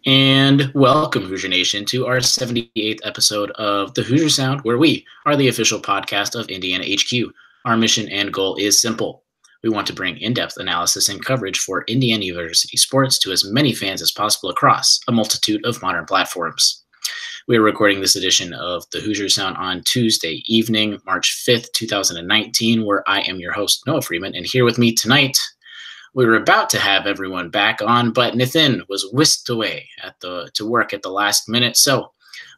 And welcome, Hoosier Nation, to our 78th episode of the Hoosier Sound, where we are the official podcast of Indiana HQ. Our mission and goal is simple. We want to bring in-depth analysis and coverage for Indiana University sports to as many fans as possible across a multitude of modern platforms. We are recording this edition of the Hoosier Sound on Tuesday evening, March 5th, 2019, where I am your host, Noah Freeman, and here with me tonight, we were about to have everyone back on, but Nathan was whisked away to work at the last minute. So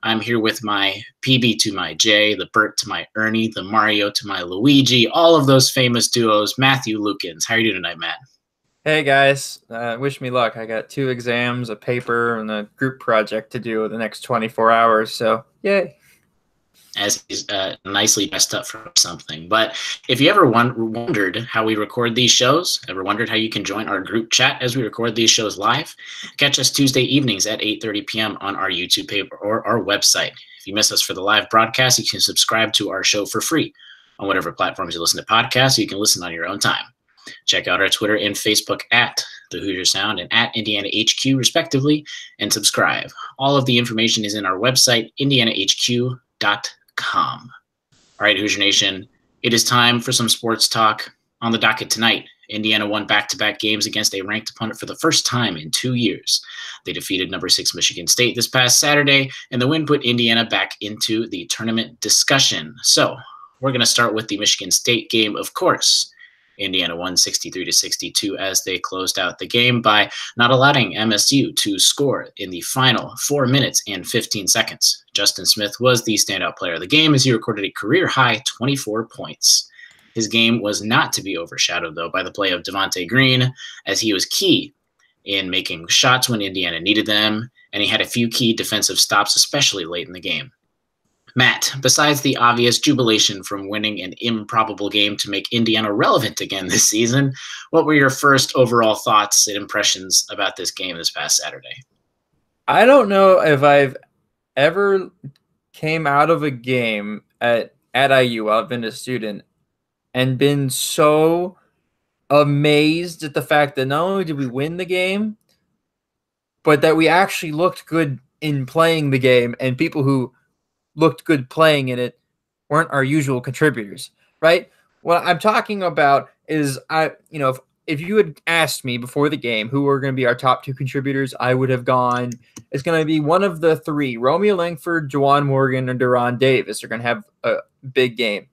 I'm here with my PB to my J, the Bert to my Ernie, the Mario to my Luigi, all of those famous duos, Matthew Lukens. How are you doing tonight, Matt? Hey, guys. Wish me luck. I got 2 exams, a paper, and a group project to do the next 24 hours, so yay. As he's nicely dressed up for something. But if you ever wondered how we record these shows, ever wondered how you can join our group chat as we record these shows live, catch us Tuesday evenings at 8:30 p.m. on our YouTube page or our website. If you miss us for the live broadcast, you can subscribe to our show for free on whatever platforms you listen to podcasts, so you can listen on your own time. Check out our Twitter and Facebook at the Hoosier Sound and at Indiana HQ, respectively, and subscribe. All of the information is in our website, indianahq.com. All right, Hoosier Nation, it is time for some sports talk. On the docket tonight, Indiana won back-to-back games against a ranked opponent for the first time in 2 years. They defeated number 6 Michigan State this past Saturday, and the win put Indiana back into the tournament discussion. So we're going to start with the Michigan State game, of course. Indiana won 63-62 as they closed out the game by not allowing MSU to score in the final 4 minutes and 15 seconds. Justin Smith was the standout player of the game as he recorded a career-high 24 points. His game was not to be overshadowed, though, by the play of Devontae Green, as he was key in making shots when Indiana needed them, and he had a few key defensive stops, especially late in the game. Matt, besides the obvious jubilation from winning an improbable game to make Indiana relevant again this season, what were your first overall thoughts and impressions about this game this past Saturday? I don't know if I've ever came out of a game at IU while I've been a student and been so amazed at the fact that not only did we win the game, but that we actually looked good in playing the game, and people who looked good playing in it weren't our usual contributors, right? What I'm talking about is if you had asked me before the game who were going to be our top 2 contributors, I would have gone, it's going to be one of the 3, Romeo Langford, Juwan Morgan, and Deron Davis are going to have a big game.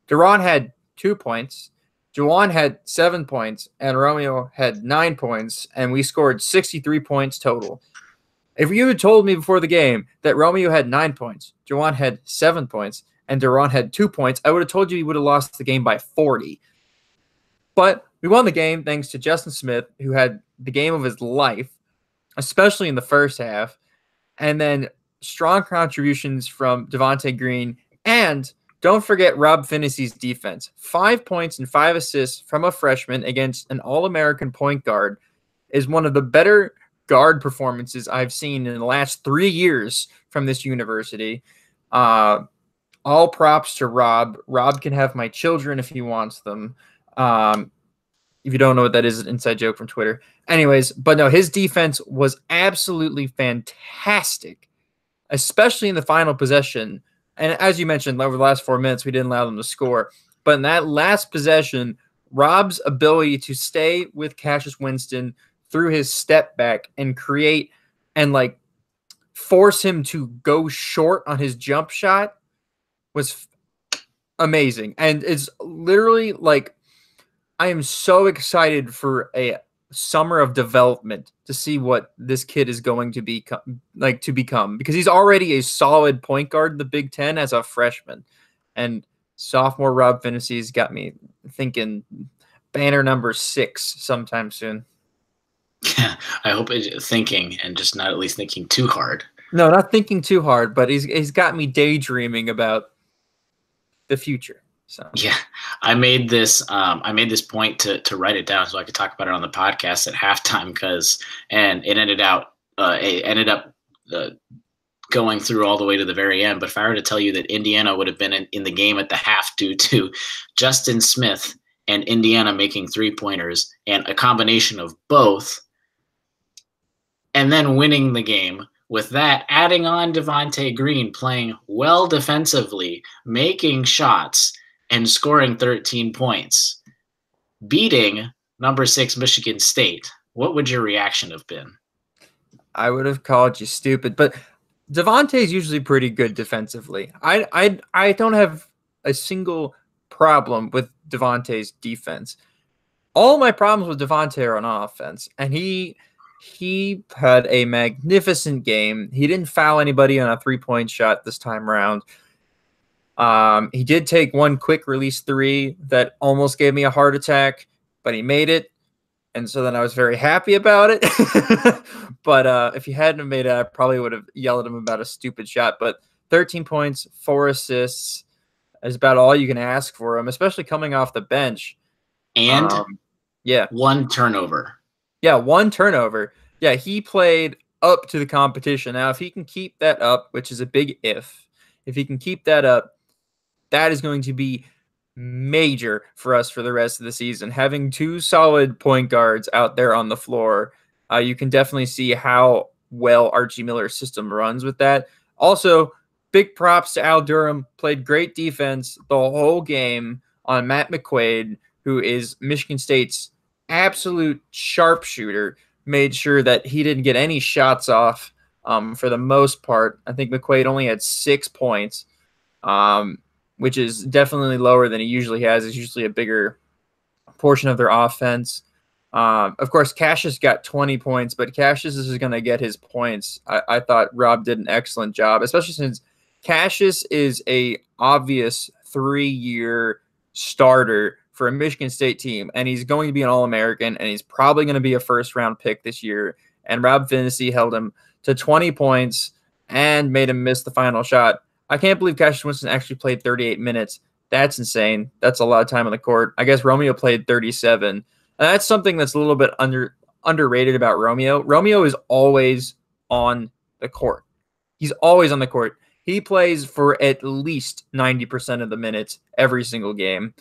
Deron had 2 points, Juwan had 7 points, and Romeo had 9 points, and we scored 63 points total. If you had told me before the game that Romeo had 9 points, Juwan had 7 points, and Deron had 2 points, I would have told you he would have lost the game by 40. But we won the game thanks to Justin Smith, who had the game of his life, especially in the first half, and then strong contributions from Devontae Green, and don't forget Rob Finney's defense. 5 points and 5 assists from a freshman against an All-American point guard is one of the better guard performances I've seen in the last 3 years from this university. All props to Rob. Rob can have my children if he wants them. If you don't know what that is, an inside joke from Twitter. Anyways, but no, his defense was absolutely fantastic, especially in the final possession. And as you mentioned, over the last 4 minutes, we didn't allow them to score. But in that last possession, Rob's ability to stay with Cassius Winston through his step back and create and force him to go short on his jump shot was amazing. And it's literally I am so excited for a summer of development to see what this kid is going to become, because he's already a solid point guard in the Big Ten as a freshman. And sophomore Rob Finney's got me thinking banner number 6 sometime soon. Yeah, I hope it's thinking and just not at least thinking too hard. No, not thinking too hard, but he's got me daydreaming about the future. So yeah, I made this point to write it down so I could talk about it on the podcast at halftime and it ended up going through all the way to the very end. But if I were to tell you that Indiana would have been in the game at the half due to Justin Smith and Indiana making 3-pointers and a combination of both, and then winning the game. With that, adding on Devontae Green playing well defensively, making shots, and scoring 13 points, beating number 6 Michigan State, what would your reaction have been? I would have called you stupid, but Devontae's usually pretty good defensively. I don't have a single problem with Devontae's defense. All my problems with Devontae are on offense, and he had a magnificent game. He didn't foul anybody on a 3-point shot this time around. He did take one quick release 3 that almost gave me a heart attack, but he made it. And so then I was very happy about it. But if he hadn't made it, I probably would have yelled at him about a stupid shot. But 13 points, 4 assists is about all you can ask for him, especially coming off the bench. And yeah, 1 turnover. Yeah, 1 turnover. Yeah, he played up to the competition. Now, if he can keep that up, which is a big if he can keep that up, that is going to be major for us for the rest of the season. Having 2 solid point guards out there on the floor, you can definitely see how well Archie Miller's system runs with that. Also, big props to Al Durham. Played great defense the whole game on Matt McQuaid, who is Michigan State's absolute sharpshooter. Made sure that he didn't get any shots off for the most part. I think McQuaid only had 6 points, which is definitely lower than he usually has. It's usually a bigger portion of their offense. Of course, Cassius got 20 points, but Cassius is going to get his points. I thought Rob did an excellent job, especially since Cassius is a obvious 3-year starter for a Michigan State team, and he's going to be an All-American, and he's probably going to be a first-round pick this year. And Rob Finney held him to 20 points and made him miss the final shot. I can't believe Cassius Winston actually played 38 minutes. That's insane. That's a lot of time on the court. I guess Romeo played 37. And that's something that's a little bit underrated about Romeo. Romeo is always on the court. He's always on the court. He plays for at least 90% of the minutes every single game.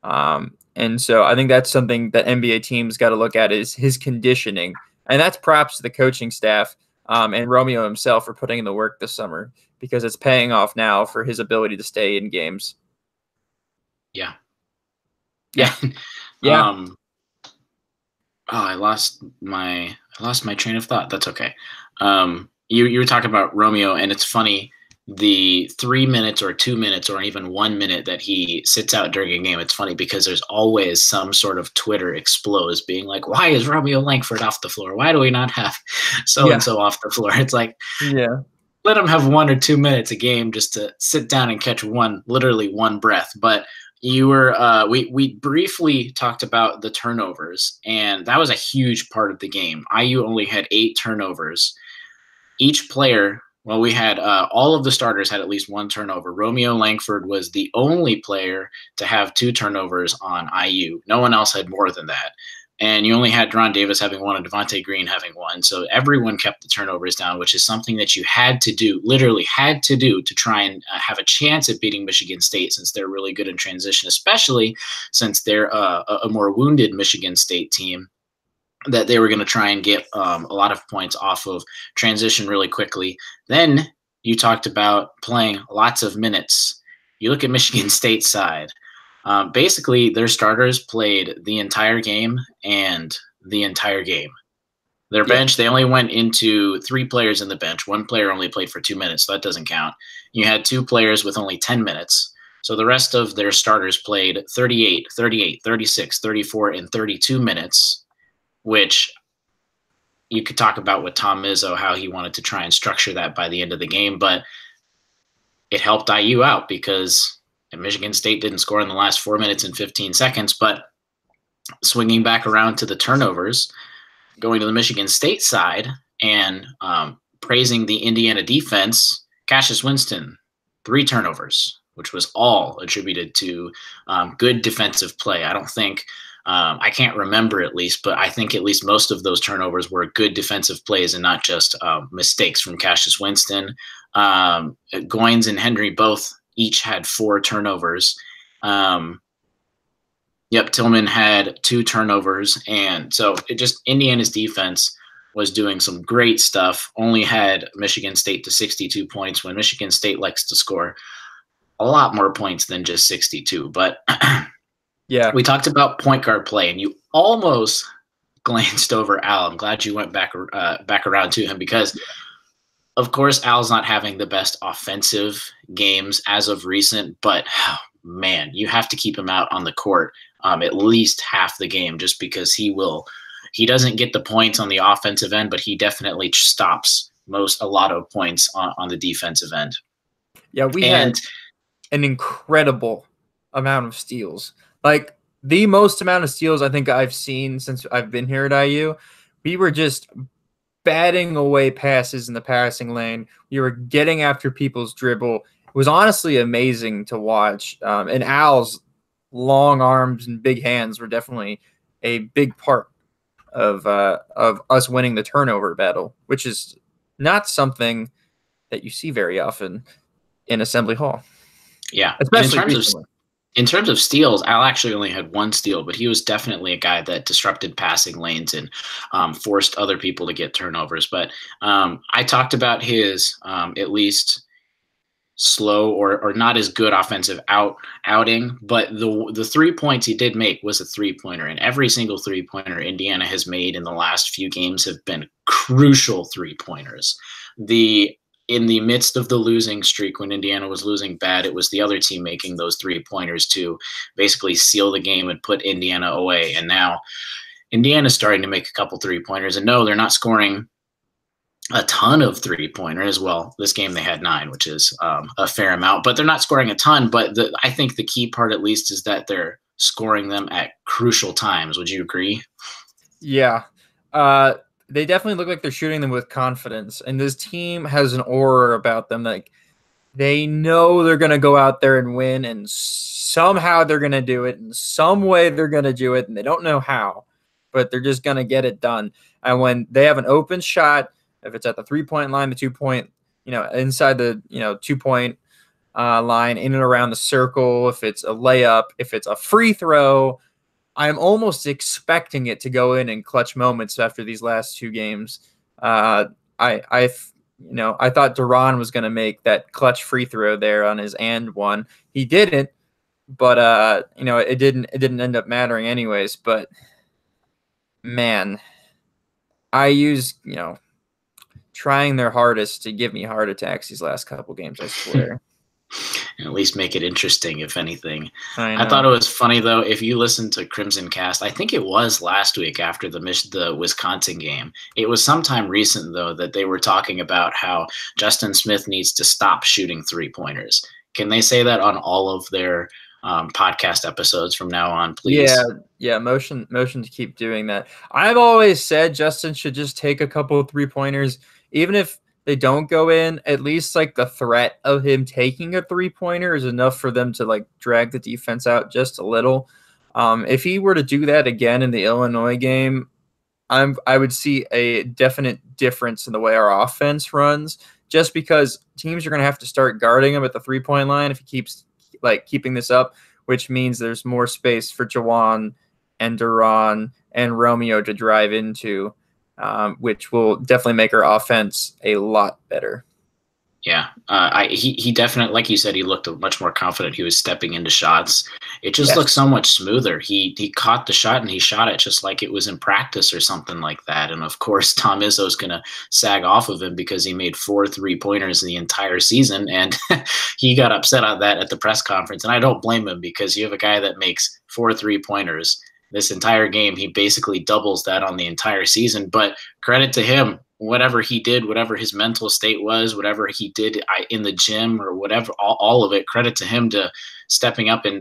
And so I think that's something that NBA teams got to look at is his conditioning. And that's props to the coaching staff and Romeo himself for putting in the work this summer, because it's paying off now for his ability to stay in games. Yeah. Yeah. Yeah. I lost my train of thought. That's okay. You were talking about Romeo, and it's funny, the 3 minutes or 2 minutes or even 1 minute that he sits out during a game. It's funny because there's always some sort of Twitter explodes being like, why is Romeo Langford off the floor? Why do we not have so-and-so off the floor? It's like, let him have 1 or 2 minutes a game just to sit down and catch literally one breath. But you were we briefly talked about the turnovers, and that was a huge part of the game. IU only had 8 turnovers. Each player, well, we had all of the starters had at least 1 turnover. Romeo Langford was the only player to have 2 turnovers on IU. No one else had more than that. And you only had Deron Davis having 1 and Devontae Green having 1. So everyone kept the turnovers down, which is something that you had to do, literally had to do, to try and have a chance at beating Michigan State, since they're really good in transition, especially since they're a more wounded Michigan State team, that they were going to try and get a lot of points off of transition really quickly. Then you talked about playing lots of minutes. You look at Michigan State's side. Basically, their starters played the entire game and the entire game. Their bench, they only went into 3 players in the bench. 1 player only played for 2 minutes, so that doesn't count. You had 2 players with only 10 minutes. So the rest of their starters played 38, 38, 36, 34, and 32 minutes, which you could talk about with Tom Izzo, how he wanted to try and structure that by the end of the game. But it helped IU out because Michigan State didn't score in the last 4 minutes and 15 seconds. But swinging back around to the turnovers, going to the Michigan State side and praising the Indiana defense, Cassius Winston, 3 turnovers, which was all attributed to good defensive play. I don't think I can't remember at least, but I think at least most of those turnovers were good defensive plays and not just mistakes from Cassius Winston. Goins and Henry both each had 4 turnovers. Tillman had 2 turnovers. And so Indiana's defense was doing some great stuff, only had Michigan State to 62 points when Michigan State likes to score a lot more points than just 62. But Yeah. we talked about point guard play, and you almost glanced over Al. I'm glad you went back around to him because, of course, Al's not having the best offensive games as of recent, but man, you have to keep him out on the court at least half the game just because he doesn't get the points on the offensive end, but he definitely stops a lot of points on the defensive end. Yeah, we had an incredible amount of steals. Like the most amount of steals I think I've seen since I've been here at IU. We were just batting away passes in the passing lane. We were getting after people's dribble. It was honestly amazing to watch. And Al's long arms and big hands were definitely a big part of us winning the turnover battle, which is not something that you see very often in Assembly Hall. Yeah, especially recently. In terms of steals, Al actually only had one steal, but he was definitely a guy that disrupted passing lanes and forced other people to get turnovers. But I talked about his at least slow or not as good offensive outing, but the 3 points he did make was a 3-pointer, and every single 3-pointer Indiana has made in the last few games have been crucial 3-pointers. In the midst of the losing streak, when Indiana was losing bad, it was the other team making those 3-pointers to basically seal the game and put Indiana away. And now Indiana's starting to make a couple 3-pointers. And no, they're not scoring a ton of 3-pointers. Well, this game they had 9, which is a fair amount, but they're not scoring a ton. But I think the key part, at least, is that they're scoring them at crucial times. Would you agree? Yeah. They definitely look like they're shooting them with confidence. And this team has an aura about them. Like they know they're going to go out there and win, and somehow they're going to do it. In some way they're going to do it, and they don't know how, but they're just going to get it done. And when they have an open shot, if it's at the 3-point line, the 2-point, inside the, 2-point line, in and around the circle, if it's a layup, if it's a free throw, I'm almost expecting it to go in clutch moments after these last 2 games. I thought Duran was going to make that clutch free throw there on his and one. He didn't, but it didn't end up mattering anyways. But man, IU's trying their hardest to give me heart attacks these last couple games, I swear. At least make it interesting, if anything. I thought it was funny, though, if you listen to Crimson Cast, I think it was last week after the Wisconsin game. It was sometime recent, though, that they were talking about how Justin Smith needs to stop shooting 3-pointers. Can they say that on all of their podcast episodes from now on, please? Yeah, motion to keep doing that. I've always said Justin should just take a couple of 3-pointers, even if they don't go in. At least like the threat of him taking a 3-pointer is enough for them to like drag the defense out just a little. If he were to do that again in the Illinois game, I would see a definite difference in the way our offense runs, just because teams are going to have to start guarding him at the 3-point line if he keeps keeping this up, which means there's more space for Jawan and Duran and Romeo to drive into. Which will definitely make our offense a lot better. Yeah, he definitely, like you said, he looked much more confident. He was stepping into shots. It just looked so much smoother. He caught the shot and he shot it just like it was in practice or something like that. And of course, Tom Izzo's going to sag off of him because he made 4 3-pointers in the entire season, and he got upset on that at the press conference. And I don't blame him, because you have a guy that makes 4 3-pointers this entire game. He basically doubles that on the entire season. But credit to him, whatever he did, whatever his mental state was, whatever he did in the gym or whatever, all of it, credit to him to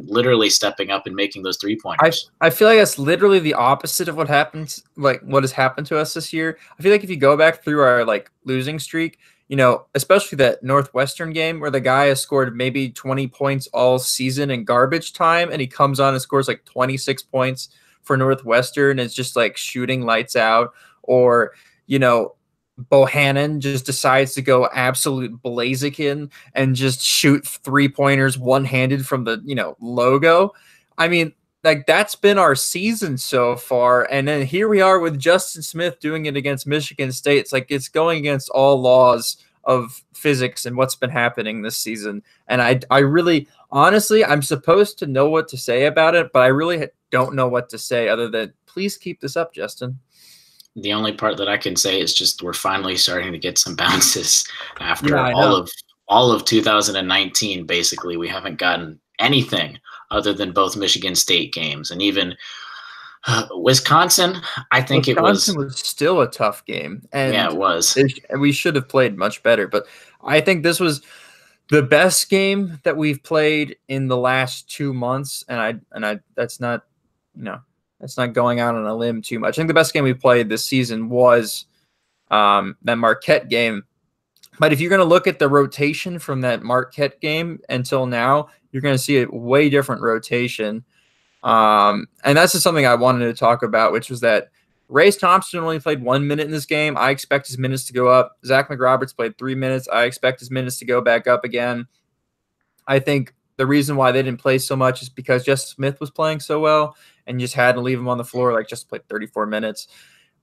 literally stepping up and making those 3-pointers. I feel like that's literally the opposite of what happens, like what has happened to us this year. I feel like if you go back through our losing streak, especially that Northwestern game where the guy has scored maybe 20 points all season in garbage time, and he comes on and scores 26 points for Northwestern, and it's just shooting lights out. Or, Bohannon just decides to go absolute Blaziken and just shoot 3-pointers one-handed from the, logo. I mean, like that's been our season so far, and then here we are with Justin Smith doing it against Michigan State. It's like it's going against all laws of physics and what's been happening this season. And I really, honestly, I'm supposed to know what to say about it, but I really don't know what to say other than please keep this up, Justin. The only part that I can say is just we're finally starting to get some bounces after Yeah, all of 2019. Basically, we haven't gotten anything other than both Michigan State games, and even Wisconsin. I think Wisconsin was still a tough game, and yeah, it was. We should have played much better. But I think this was the best game that we've played in the last 2 months, and I that's not, that's not going out on a limb too much. I think the best game we played this season was that Marquette game. But if you're going to look at the rotation from that Marquette game until now, you're going to see a way different rotation. And that's just something I wanted to talk about, which was that Race Thompson only played 1 minute in this game. I expect his minutes to go up. Zach McRoberts played 3 minutes. I expect his minutes to go back up again. I think the reason why they didn't play so much is because Justin Smith was playing so well and just had to leave him on the floor, like just played 34 minutes.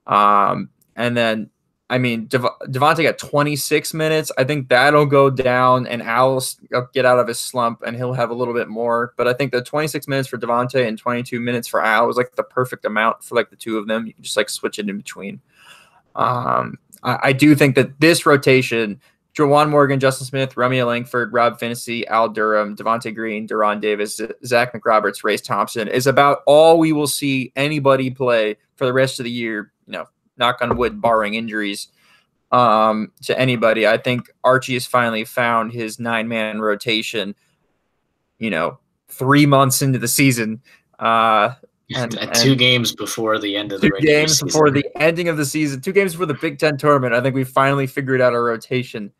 And then, I mean, Devontae got 26 minutes. I think that'll go down, and Al will get out of his slump, and he'll have a little bit more. But I think the 26 minutes for Devontae and 22 minutes for Al was like the perfect amount for like the two of them. You can just like switch it in between. I do think that this rotation, Juwan Morgan, Justin Smith, Romeo Langford, Rob Finney, Al Durham, Devontae Green, Deron Davis, Zach McRoberts, Race Thompson, is about all we will see anybody play for the rest of the year, knock on wood, barring injuries to anybody. I think Archie has finally found his 9-man rotation, 3 months into the season. And 2 games before the end of the regular season. 2 games before the ending of the season. 2 games before the Big Ten tournament. I think we finally figured out our rotation.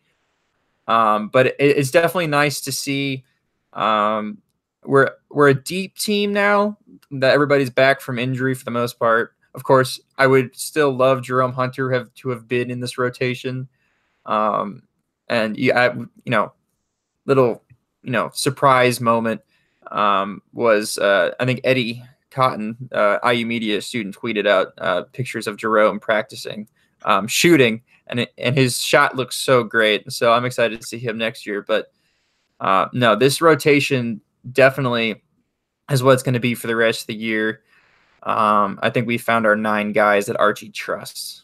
But it's definitely nice to see. We're a deep team now that everybody's back from injury for the most part. Of course, I would still love Jerome Hunter to have been in this rotation. And little surprise moment was I think Eddie Cotton, IU Media student, tweeted out pictures of Jerome practicing shooting, and his shot looks so great. So I'm excited to see him next year. But no, this rotation definitely is what it's going to be for the rest of the year. I think we found our 9 guys that Archie trusts.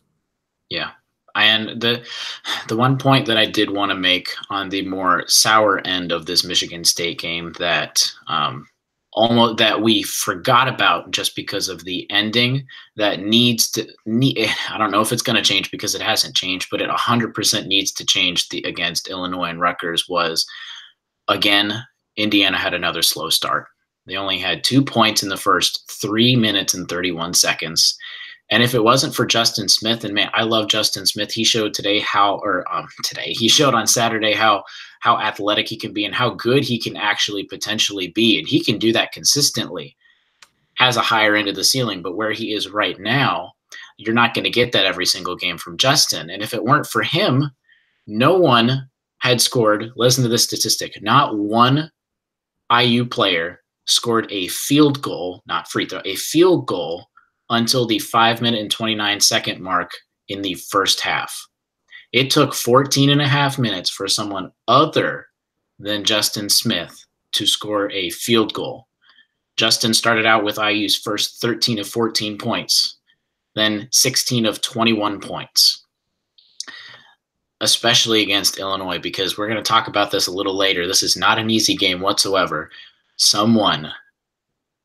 Yeah. And the one point that I did want to make on the more sour end of this Michigan State game that almost that we forgot about just because of the ending that I don't know if it's going to change because it hasn't changed, but it 100% needs to change against Illinois and Rutgers was, again, Indiana had another slow start. They only had 2 points in the first 3 minutes and 31 seconds. And if it wasn't for Justin Smith, and man, I love Justin Smith. He showed he showed on Saturday how athletic he can be and how good he can actually potentially be. And he can do that consistently, has a higher end of the ceiling. But where he is right now, you're not going to get that every single game from Justin. And if it weren't for him, no one had scored. Listen to this statistic. Not one IU player scored a field goal, not free throw, a field goal until the 5-minute and 29-second mark in the first half. It took 14 and a half minutes for someone other than Justin Smith to score a field goal. Justin started out with IU's first 13 of 14 points, then 16 of 21 points, especially against Illinois, because we're going to talk about this a little later. This is not an easy game whatsoever.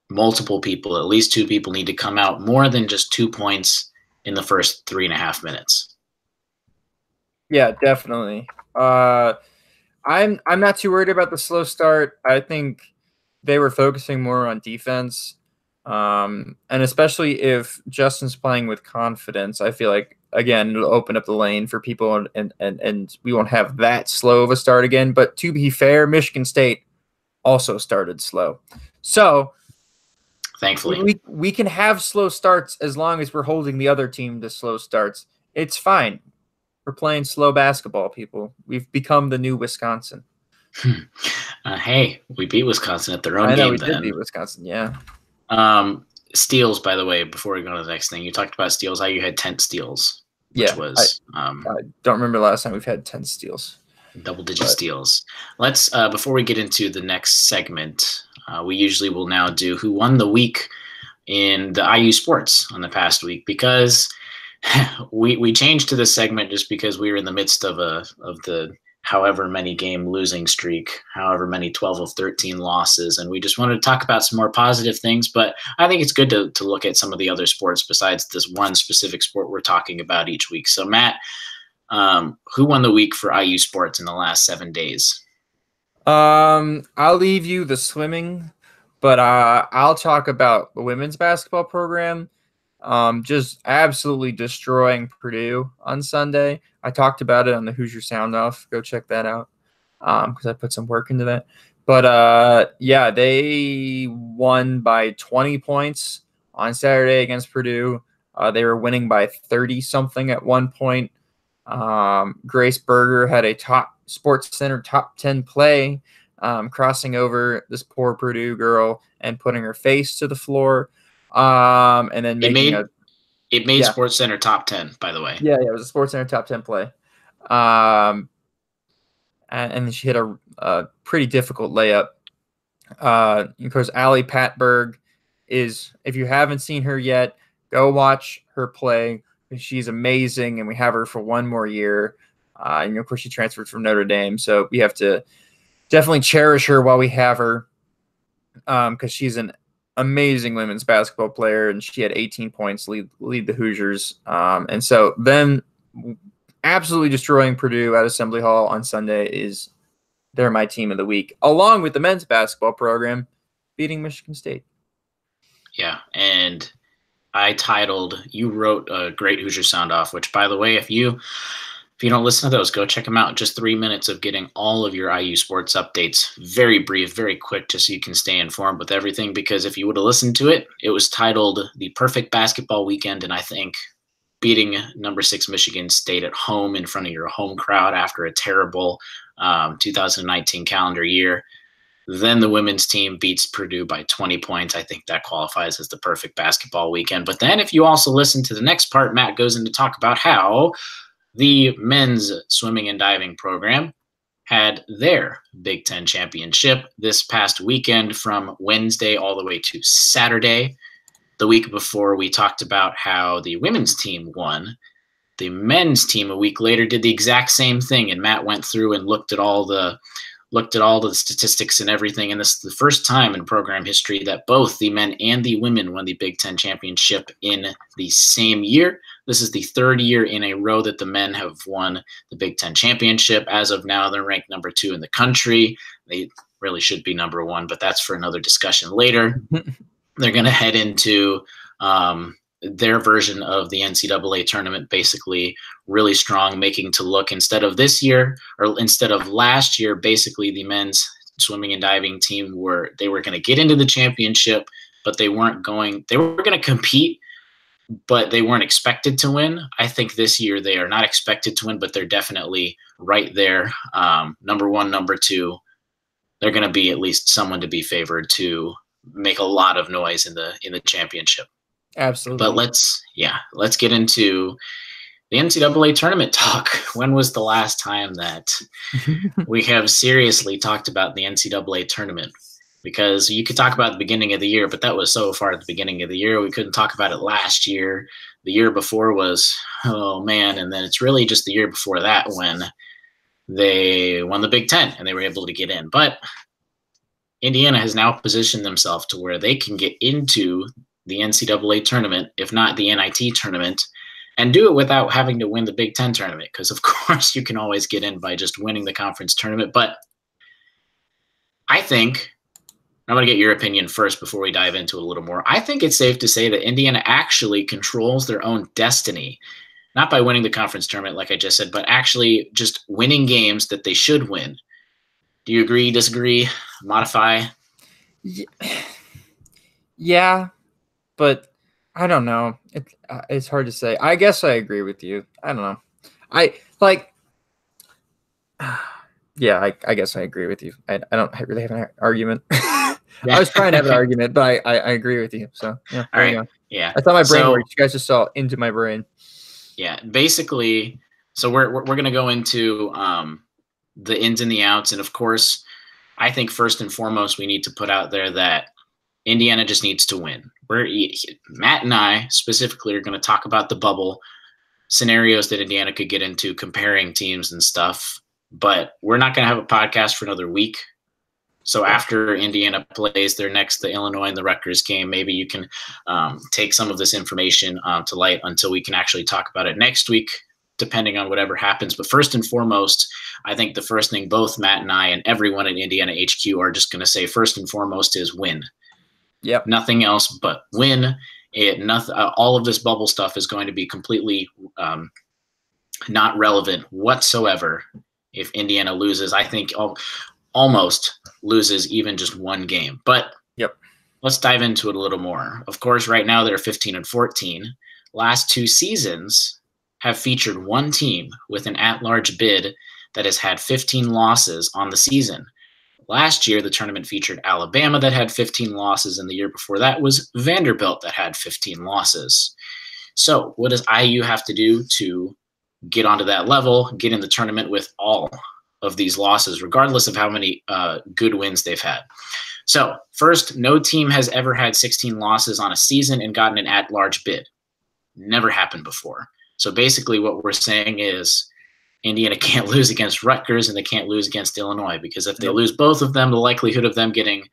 Multiple people, at least 2 people need to come out more than just 2 points in the first 3.5 minutes. Yeah, definitely. I'm not too worried about the slow start. I think they were focusing more on defense. And especially if Justin's playing with confidence, I feel like, again, it'll open up the lane for people and we won't have that slow of a start again. But to be fair, Michigan State also started slow. So thankfully, we can have slow starts as long as we're holding the other team to slow starts. It's fine. We're playing slow basketball, people. We've become the new Wisconsin. Hey, we beat Wisconsin at their own I know game. we did beat Wisconsin, yeah. Steals, by the way, before we go to the next thing, you talked about steals. IU had 10 steals, which Yeah, was I don't remember the last time we've had 10 steals. double-digit steals. Let's before we get into the next segment, we usually will now do who won the week in the IU sports on the past week, because we changed to this segment just because we were in the midst of the however many game losing streak, however many 12 of 13 losses, and we just wanted to talk about some more positive things. But I think it's good to look at some of the other sports besides this one specific sport we're talking about each week. So Matt, who won the week for IU sports in the last 7 days? I'll leave you the swimming, but I'll talk about the women's basketball program. Just absolutely destroying Purdue on Sunday. I talked about it on the Hoosier Sound off. Go check that out because I put some work into that. But yeah, they won by 20 points on Saturday against Purdue. They were winning by 30 something at one point. Grace Berger had a top Sports Center top 10 play, crossing over this poor Purdue girl and putting her face to the floor. And then it made Sports Center top 10, by the way. Yeah, it was a Sports Center top 10 play. And then she hit a pretty difficult layup. Of course, Allie Patberg is, if you haven't seen her yet, go watch her play. She's amazing, and we have her for one more year. And of course, she transferred from Notre Dame, so we have to definitely cherish her while we have her, because she's an amazing women's basketball player, and she had 18 points lead the Hoosiers. And so them absolutely destroying Purdue at Assembly Hall on Sunday they're my team of the week, along with the men's basketball program beating Michigan State. Yeah, and you wrote a great Hoosier Sound off, which, by the way, if you don't listen to those, go check them out. Just 3 minutes of getting all of your IU sports updates. Very brief, very quick, just so you can stay informed with everything. Because if you would have listened to it, it was titled The Perfect Basketball Weekend. And I think beating number 6 Michigan State at home in front of your home crowd after a terrible 2019 calendar year. Then the women's team beats Purdue by 20 points. I think that qualifies as the perfect basketball weekend. But then if you also listen to the next part, Matt goes in to talk about how the men's swimming and diving program had their Big Ten championship this past weekend from Wednesday all the way to Saturday. The week before, we talked about how the women's team won. The men's team a week later did the exact same thing, and Matt went through and looked at all the statistics and everything. And this is the first time in program history that both the men and the women won the Big Ten championship in the same year. This is the third year in a row that the men have won the Big Ten championship. As of now, they're ranked number 2 in the country. They really should be number 1, but that's for another discussion later. They're going to head into their version of the NCAA tournament, basically really strong, making to look instead of last year, basically the men's swimming and diving team were going to get into the championship, but they were going to compete, but they weren't expected to win. I think this year they are not expected to win, but they're definitely right there. Number 1, number 2, they're going to be at least someone to be favored to make a lot of noise in the championship. Absolutely. But let's get into the NCAA tournament talk. When was the last time that we have seriously talked about the NCAA tournament? Because you could talk about the beginning of the year, but that was so far at the beginning of the year. We couldn't talk about it last year. The year before was, oh man. And then it's really just the year before that when they won the Big Ten and they were able to get in. But Indiana has now positioned themselves to where they can get into the NCAA tournament, if not the NIT tournament, and do it without having to win the Big Ten tournament. Because, of course, you can always get in by just winning the conference tournament. But I think, I'm going to get your opinion first before we dive into it a little more. I think it's safe to say that Indiana actually controls their own destiny, not by winning the conference tournament, like I just said, but actually just winning games that they should win. Do you agree, disagree, modify? Yeah, but I don't know. It's hard to say. I guess I agree with you. I don't know. I guess I agree with you. I don't really have an argument. I was trying to have an argument, but I agree with you. So yeah, All there you right. go. Yeah. That's how my brain So, works. You guys just saw into my brain. yeah, basically, so we're going to go into the ins and the outs. And of course, I think first and foremost, we need to put out there that Indiana just needs to win. Matt and I specifically are going to talk about the bubble scenarios that Indiana could get into, comparing teams and stuff. But we're not going to have a podcast for another week. So after Indiana plays the Illinois and the Rutgers game, maybe you can take some of this information to light until we can actually talk about it next week, depending on whatever happens. But first and foremost, I think the first thing both Matt and I and everyone at Indiana HQ are just going to say first and foremost is win. Yep. Nothing else but win. All of this bubble stuff is going to be completely not relevant whatsoever if Indiana loses. I think almost loses even just one game. But yep, let's dive into it a little more. Of course, right now they're 15-14. Last two seasons have featured one team with an at-large bid that has had 15 losses on the season. Last year, the tournament featured Alabama that had 15 losses, and the year before that was Vanderbilt that had 15 losses. So what does IU have to do to get onto that level, get in the tournament with all of these losses, regardless of how many good wins they've had? So first, no team has ever had 16 losses on a season and gotten an at-large bid. Never happened before. So basically what we're saying is Indiana can't lose against Rutgers and they can't lose against Illinois, because if they lose both of them, the likelihood of them getting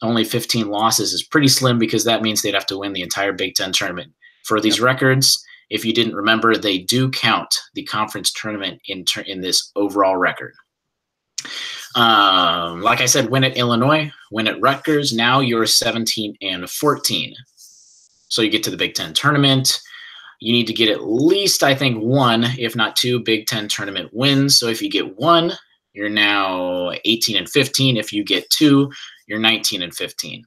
only 15 losses is pretty slim, because that means they'd have to win the entire Big Ten tournament. For these records, if you didn't remember, they do count the conference tournament in this overall record. Like I said, win at Illinois, win at Rutgers. Now you're 17-14. So you get to the Big Ten tournament. You need to get at least, I think, one, if not two, Big Ten tournament wins. So if you get one, you're now 18-15. If you get two, you're 19-15.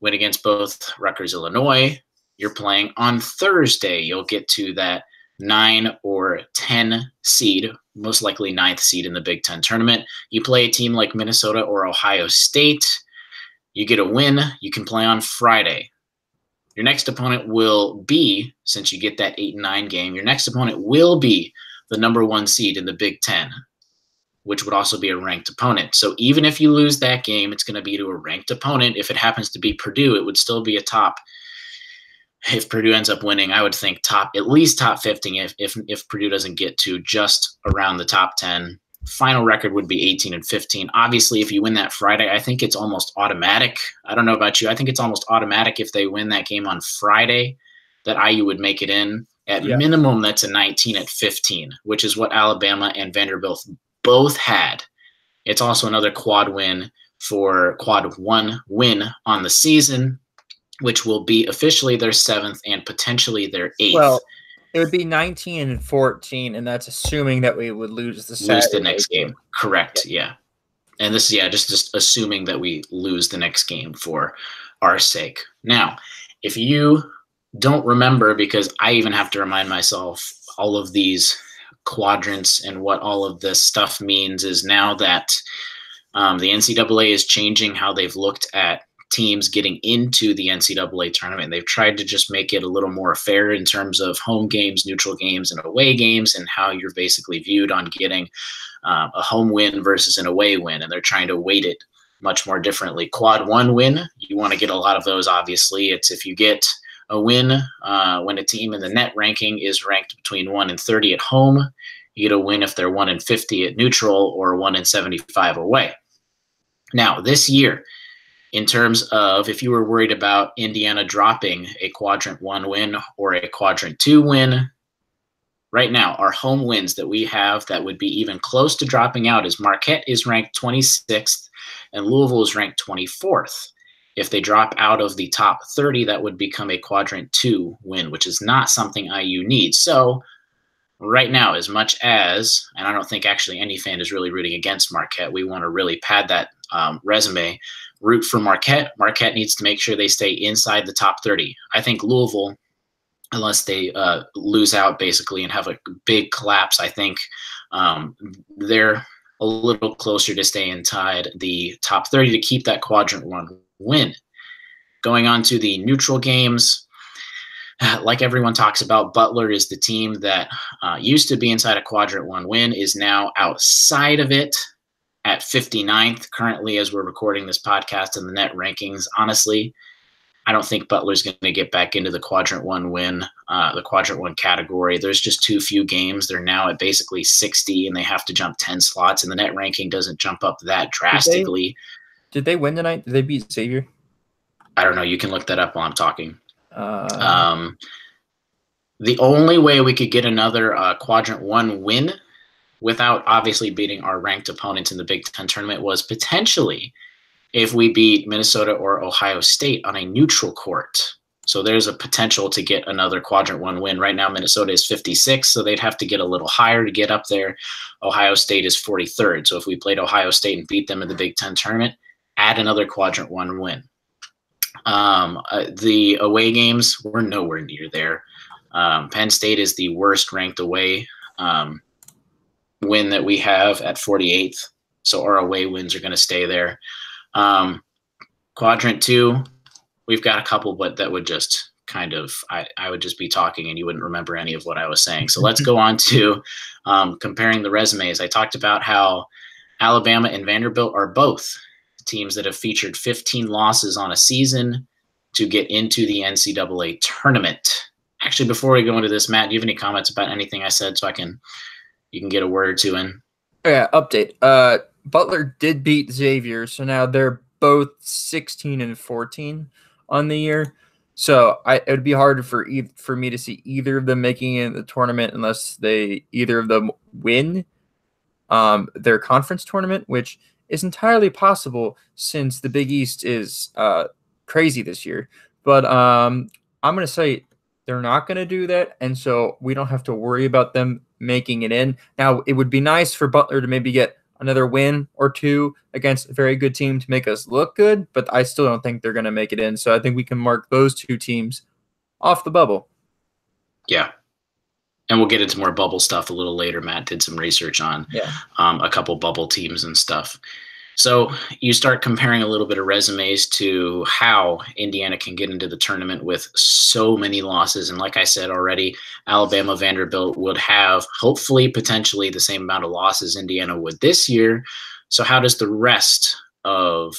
Win against both Rutgers, Illinois. You're playing on Thursday. You'll get to that 9 or 10 seed, most likely 9th seed in the Big Ten tournament. You play a team like Minnesota or Ohio State. You get a win. You can play on Friday. Your next opponent will be, since you get that 8 and 9 game, your next opponent will be the number 1 seed in the Big Ten, which would also be a ranked opponent. So even if you lose that game, it's going to be to a ranked opponent. If it happens to be Purdue, it would still be a top. If Purdue ends up winning, I would think at least top 15 if Purdue doesn't get to just around the top 10. Final record would be 18-15. Obviously, if you win that Friday, I think it's almost automatic. I don't know about you. I think it's almost automatic if they win that game on Friday that IU would make it in. At minimum, that's a 19-15, which is what Alabama and Vanderbilt both had. It's also another quad 1 win on the season, which will be officially their 7th and potentially their 8th. Well, it would be 19-14, and that's assuming that we would lose the next game. Correct, yeah. And this is, just assuming that we lose the next game for our sake. Now, if you don't remember, because I even have to remind myself all of these quadrants and what all of this stuff means, is now that the NCAA is changing how they've looked at teams getting into the NCAA tournament. They've tried to just make it a little more fair in terms of home games, neutral games, and away games, and how you're basically viewed on getting a home win versus an away win. And they're trying to weight it much more differently. Quad 1 win, you want to get a lot of those, obviously. It's if you get a win when a team in the net ranking is ranked between 1 and 30 at home, you get a win if they're 1 and 50 at neutral or 1 and 75 away. Now, this year, in terms of if you were worried about Indiana dropping a quadrant 1 win or a quadrant 2 win, right now our home wins that we have that would be even close to dropping out is Marquette is ranked 26th and Louisville is ranked 24th. If they drop out of the top 30, that would become a quadrant 2 win, which is not something IU needs. So right now, as much as, and I don't think actually any fan is really rooting against Marquette, we want to really pad that resume, root for Marquette. Marquette needs to make sure they stay inside the top 30. I think Louisville, unless they lose out basically and have a big collapse, I think they're a little closer to staying tied the top 30 to keep that quadrant one win. Going on to the neutral games, like everyone talks about, Butler is the team that used to be inside a quadrant one win, is now outside of it at 59th currently as we're recording this podcast in the net rankings. Honestly, I don't think Butler's going to get back into the quadrant one win, the quadrant one category. There's just too few games. They're now at basically 60, and they have to jump 10 slots, and the net ranking doesn't jump up that drastically. Did they win tonight? Did they beat Xavier? I don't know. You can look that up while I'm talking. The only way we could get another quadrant one win without obviously beating our ranked opponents in the Big Ten tournament was potentially if we beat Minnesota or Ohio State on a neutral court. So there's a potential to get another quadrant one win. Right now, Minnesota is 56, so they'd have to get a little higher to get up there. Ohio State is 43rd. So if we played Ohio State and beat them in the Big Ten tournament, add another quadrant one win. The away games, we're nowhere near there. Penn State is the worst ranked away win that we have at 48th. So our away wins are going to stay there. Quadrant two, we've got a couple, but that would just kind of, I would just be talking and you wouldn't remember any of what I was saying. So let's go on to comparing the resumes. I talked about how Alabama and Vanderbilt are both teams that have featured 15 losses on a season to get into the NCAA tournament. Actually, before we go into this, Matt, do you have any comments about anything I said so you can get a word or two in? Yeah, update. Butler did beat Xavier, so now they're both 16 and 14 on the year. So it would be hard for me to see either of them making it in the tournament unless either of them win their conference tournament, which is entirely possible since the Big East is crazy this year. But I'm going to say they're not going to do that, and so we don't have to worry about them making it in. Now, it would be nice for Butler to maybe get another win or two against a very good team to make us look good, but I still don't think they're going to make it in. So I think we can mark those two teams off the bubble. Yeah. And we'll get into more bubble stuff a little later. Matt did some research on a couple bubble teams and stuff. So you start comparing a little bit of resumes to how Indiana can get into the tournament with so many losses. And like I said already, Alabama, Vanderbilt would have hopefully potentially the same amount of losses Indiana would this year. So how does the rest of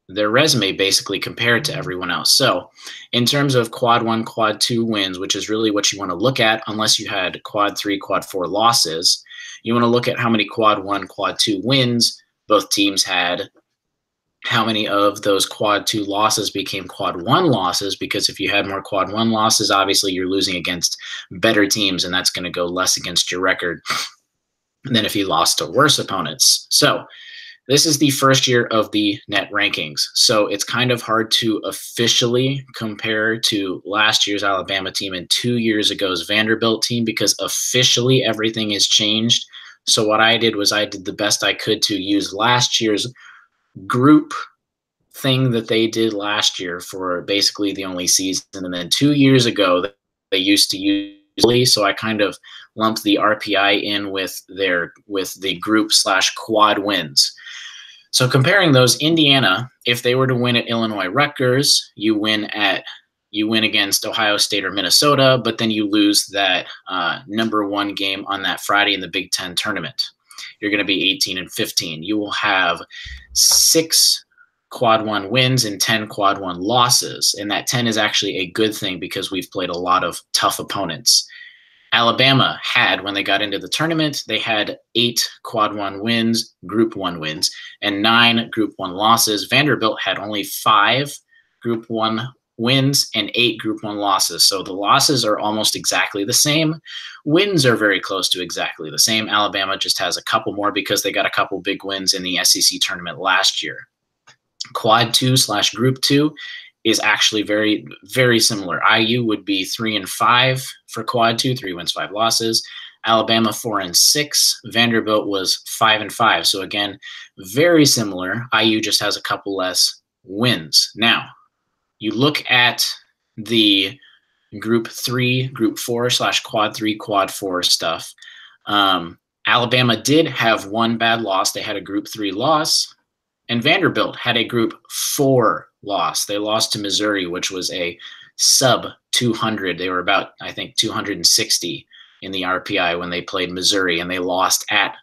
their resume basically compare to everyone else? So in terms of quad one, quad two wins, which is really what you want to look at, unless you had quad three, quad four losses, you want to look at how many quad one, quad two wins both teams had, how many of those quad two losses became quad one losses, because if you had more quad one losses, obviously you're losing against better teams, and that's going to go less against your record than if you lost to worse opponents. So this is the first year of the net rankings. So it's kind of hard to officially compare to last year's Alabama team and 2 years ago's Vanderbilt team because officially everything has changed. So what I did was I did the best I could to use last year's group thing that they did last year for basically the only season. And then 2 years ago, they used to use, so I kind of lumped the RPI in with the group / quad wins. So comparing those, Indiana, if they were to win at Illinois Rutgers, you win against Ohio State or Minnesota, but then you lose that number one game on that Friday in the Big Ten tournament. You're going to be 18 and 15. You will have 6 quad one wins and 10 quad one losses. And that 10 is actually a good thing because we've played a lot of tough opponents. Alabama had, when they got into the tournament, they had 8 quad one wins, group one wins, and 9 group one losses. Vanderbilt had only 5 group one wins and 8 group one losses. So the losses are almost exactly the same. Wins are very close to exactly the same. Alabama just has a couple more because they got a couple big wins in the SEC tournament last year. Quad 2 / group 2 is actually very, very similar. IU would be 3 and 5 for quad 2, 3 wins, 5 losses. Alabama 4 and 6. Vanderbilt was 5 and 5. So again, very similar. IU just has a couple less wins. Now, you look at the group 3, group 4 / quad 3, quad 4 stuff. Alabama did have one bad loss. They had a Group 3 loss. And Vanderbilt had a Group 4 loss. They lost to Missouri, which was a sub 200. They were about, I think, 260 in the RPI when they played Missouri, and they lost at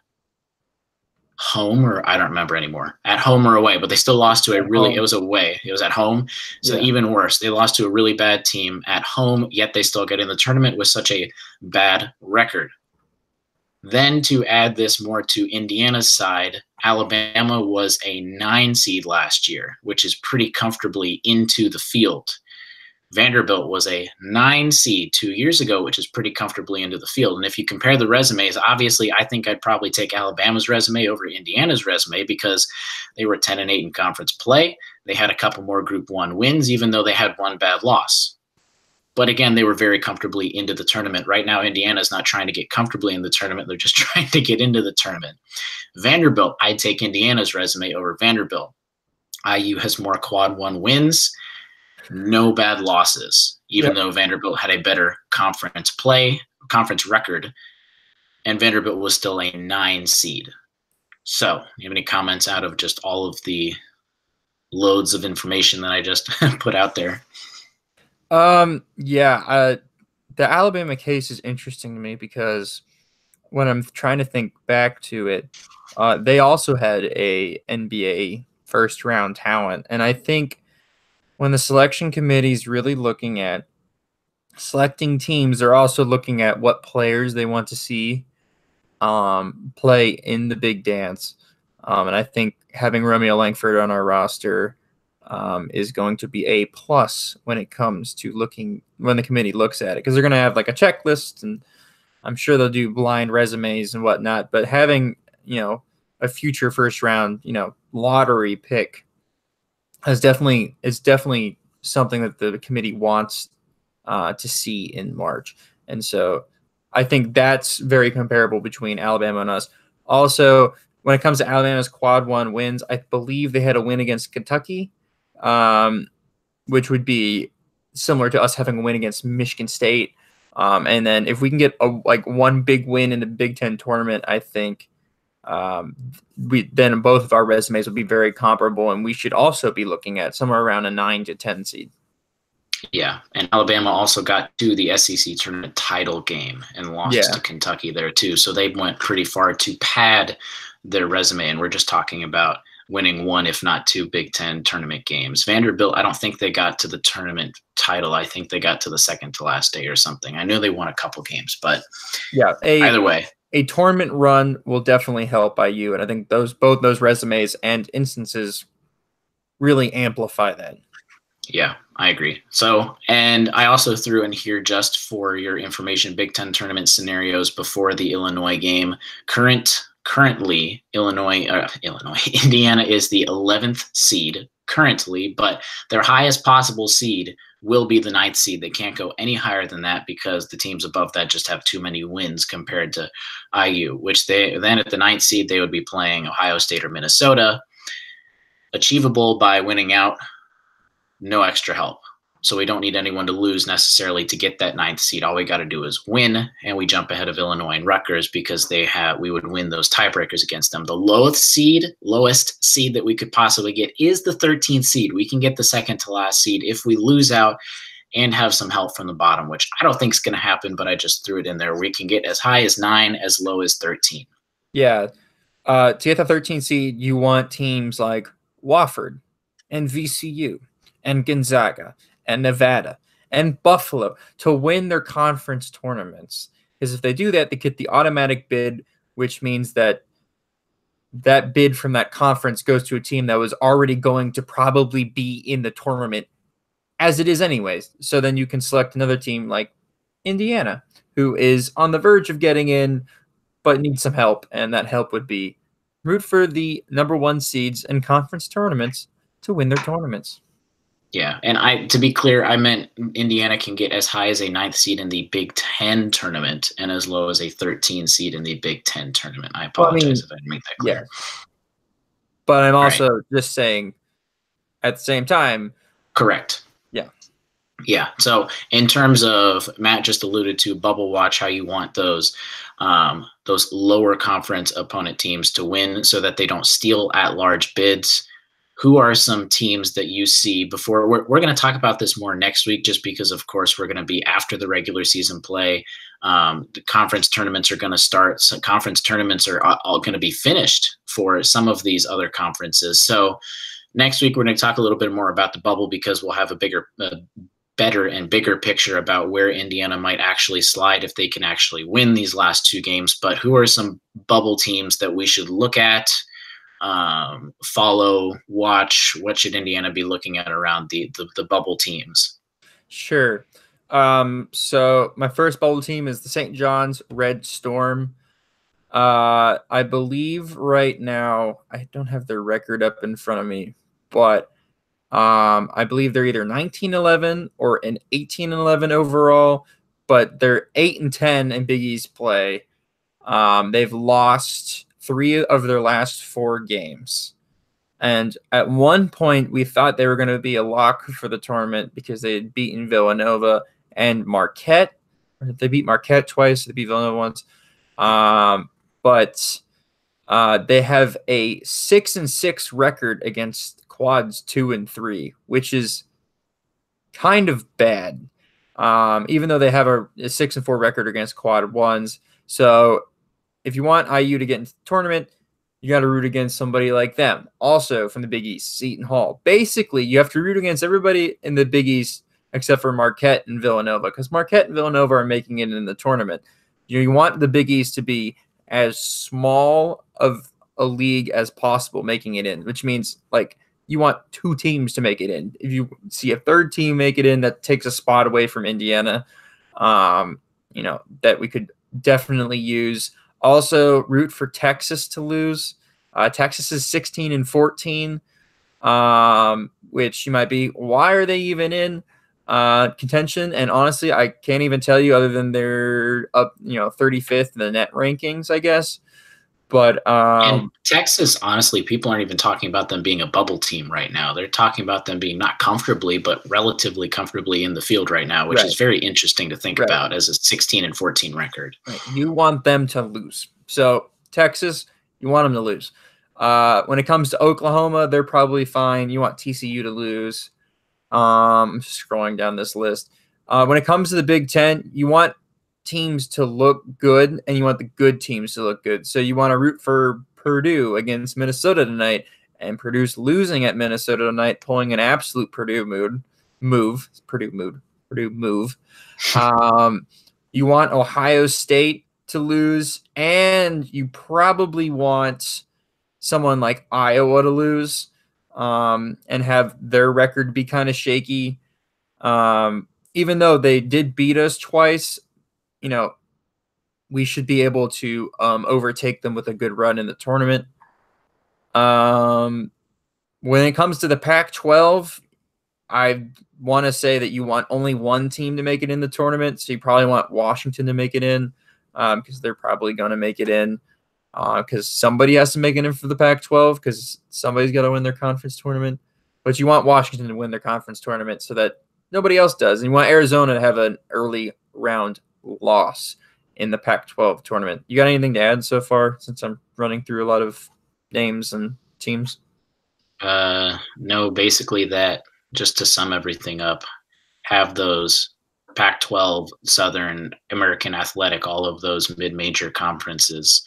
home, or I don't remember anymore, at home or away, but they still lost to it was away. It was at home. So even worse, they lost to a really bad team at home, yet they still get in the tournament with such a bad record. Then to add this more to Indiana's side, Alabama was a 9 seed last year, which is pretty comfortably into the field. Vanderbilt was a 9 seed 2 years ago, which is pretty comfortably into the field. And if you compare the resumes, obviously I think I'd probably take Alabama's resume over Indiana's resume because they were 10-8 in conference play. They had a couple more Group 1 wins, even though they had one bad loss. But again, they were very comfortably into the tournament. Right now, Indiana's not trying to get comfortably in the tournament. They're just trying to get into the tournament. Vanderbilt, I'd take Indiana's resume over Vanderbilt. IU has more quad 1 wins, no bad losses, even though Vanderbilt had a better conference record, and Vanderbilt was still a 9 seed. So, you have any comments out of just all of the loads of information that I just put out there? The Alabama case is interesting to me because when I'm trying to think back to it, they also had a NBA first round talent. And I think when the selection committee is really looking at selecting teams, they're also looking at what players they want to see play in the big dance. And I think having Romeo Langford on our roster is going to be a plus when it comes to when the committee looks at it, because they're going to have like a checklist, and I'm sure they'll do blind resumes and whatnot. But having, a future first round, lottery pick is definitely something that the committee wants to see in March. And so I think that's very comparable between Alabama and us. Also, when it comes to Alabama's quad 1 wins, I believe they had a win against Kentucky, which would be similar to us having a win against Michigan State. And then if we can get one big win in the Big Ten tournament, I think then both of our resumes will be very comparable, and we should also be looking at somewhere around a 9 to 10 seed. Yeah, and Alabama also got to the SEC tournament title game and lost to Kentucky there too. So they went pretty far to pad their resume, and we're just talking about winning 1, if not 2 Big Ten tournament games. Vanderbilt, I don't think they got to the tournament title. I think they got to the second to last day or something. I know they won a couple games, but either way. A tournament run will definitely help IU, and I think both those resumes and instances really amplify that. Yeah, I agree. So, and I also threw in here, just for your information, Big Ten tournament scenarios before the Illinois game. Currently, Indiana is the 11th seed currently, but their highest possible seed will be the 9th seed. They can't go any higher than that because the teams above that just have too many wins compared to IU, which then at the 9th seed, they would be playing Ohio State or Minnesota. Achievable by winning out, no extra help. So we don't need anyone to lose necessarily to get that 9th seed. All we got to do is win, and we jump ahead of Illinois and Rutgers because we would win those tiebreakers against them. The lowest seed that we could possibly get is the 13th seed. We can get the second to last seed if we lose out and have some help from the bottom, which I don't think is going to happen, but I just threw it in there. We can get as high as 9, as low as 13. Yeah. To get the 13th seed, you want teams like Wofford and VCU and Gonzaga and Nevada and Buffalo to win their conference tournaments. Because if they do that, they get the automatic bid, which means that bid from that conference goes to a team that was already going to probably be in the tournament as it is anyways. So then you can select another team like Indiana, who is on the verge of getting in but needs some help, and that help would be root for the number 1 seeds in conference tournaments to win their tournaments. Yeah, and to be clear, I meant Indiana can get as high as a 9th seed in the Big Ten tournament and as low as a 13 seed in the Big Ten tournament. I apologize if I didn't make that clear. Yeah. But I'm also just saying at the same time. Correct. Yeah. Yeah. So in terms of, Matt just alluded to bubble watch, how you want those. those lower conference opponent teams to win so that they don't steal at-large bids. Who are some teams that you see before? We're going to talk about this more next week just because, of course, we're going to be after the regular season play. The conference tournaments are going to start. So conference tournaments are all going to be finished for some of these other conferences. So next week, we're going to talk a little bit more about the bubble because we'll have a better and bigger picture about where Indiana might actually slide if they can actually win these last two games. But who are some bubble teams that we should look at? Follow, watch? What should Indiana be looking at around the bubble teams? Sure. So my first bubble team is the St. John's Red Storm. I believe right now, I don't have their record up in front of me, but I believe they're either 19-11 or an 18-11 overall, but they're 8-10 in Big East play. They've lost 3 of their last 4 games. And at one point, we thought they were going to be a lock for the tournament because they had beaten Villanova and Marquette. They beat Marquette twice. They beat Villanova once. But they have a 6-6 record against quads 2 and 3, which is kind of bad. Even though they have a 6-4 record against quad ones. So if you want IU to get into the tournament, you got to root against somebody like them. Also from the Big East, Seton Hall. Basically, you have to root against everybody in the Big East except for Marquette and Villanova, because Marquette and Villanova are making it in the tournament. You want the Big East to be as small of a league as possible making it in, which means like you want 2 teams to make it in. If you see a 3rd team make it in, that takes a spot away from Indiana, that we could definitely use. Also, root for Texas to lose. Texas is 16-14, which you might be, why are they even in contention? And honestly, I can't even tell you other than they're up, 35th in the net rankings, I guess. But and Texas, honestly, people aren't even talking about them being a bubble team right now. They're talking about them being not comfortably, but relatively comfortably in the field right now, which is very interesting to think about as a 16-14 record. Right. You want them to lose. So Texas, you want them to lose. When it comes to Oklahoma, they're probably fine. You want TCU to lose. I'm scrolling down this list. When it comes to the Big Ten, you want teams to look good, and you want the good teams to look good. So you want to root for Purdue against Minnesota tonight, and Purdue's losing at Minnesota tonight, pulling an absolute Purdue move. You want Ohio State to lose, and you probably want someone like Iowa to lose, and have their record be kind of shaky. Even though they did beat us twice, we should be able to overtake them with a good run in the tournament. When it comes to the Pac-12, I want to say that you want only one team to make it in the tournament. So you probably want Washington to make it in, because they're probably going to make it in, because somebody has to make it in for the Pac-12 because somebody's got to win their conference tournament. But you want Washington to win their conference tournament so that nobody else does. And you want Arizona to have an early round loss in the Pac-12 tournament. You got anything to add so far, since I'm running through a lot of names and teams? No, basically that, just to sum everything up, have those Pac-12, Southern, American Athletic, all of those mid-major conferences.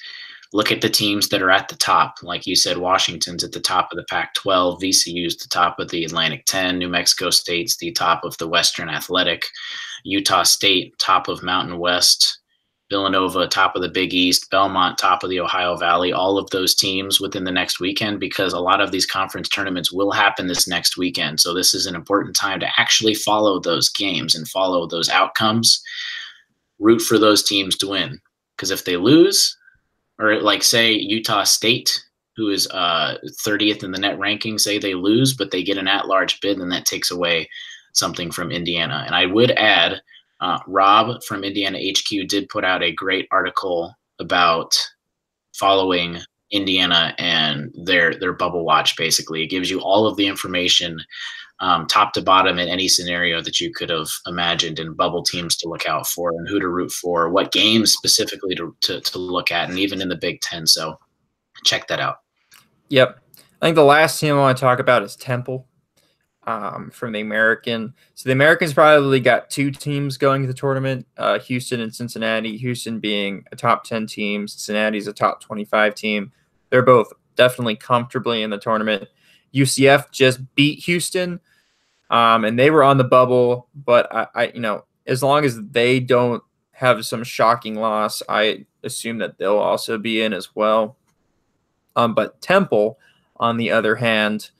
Look at the teams that are at the top. Like you said, Washington's at the top of the Pac-12, VCU's the top of the Atlantic 10, New Mexico State's the top of the Western Athletic, Utah State, top of Mountain West, Villanova, top of the Big East, Belmont, top of the Ohio Valley, all of those teams within the next weekend, because a lot of these conference tournaments will happen this next weekend. So this is an important time to actually follow those games and follow those outcomes. Root for those teams to win, because if they lose, or like say Utah State, who is 30th in the net ranking, say they lose, but they get an at-large bid, then that takes away something from Indiana. And I would add, Rob from Indiana HQ did put out a great article about following Indiana and their bubble watch. Basically, it gives you all of the information top to bottom in any scenario that you could have imagined, and bubble teams to look out for and who to root for, what games specifically to look at, and even in the Big Ten. So check that out. Yep. I think the last team I want to talk about is Temple from the American. So the Americans probably got 2 teams going to the tournament, Houston and Cincinnati. Houston being a top 10 team, Cincinnati's a top 25 team. They're both definitely comfortably in the tournament. UCF just beat Houston, and they were on the bubble. But I as long as they don't have some shocking loss, I assume that they'll also be in as well. But Temple, on the other hand,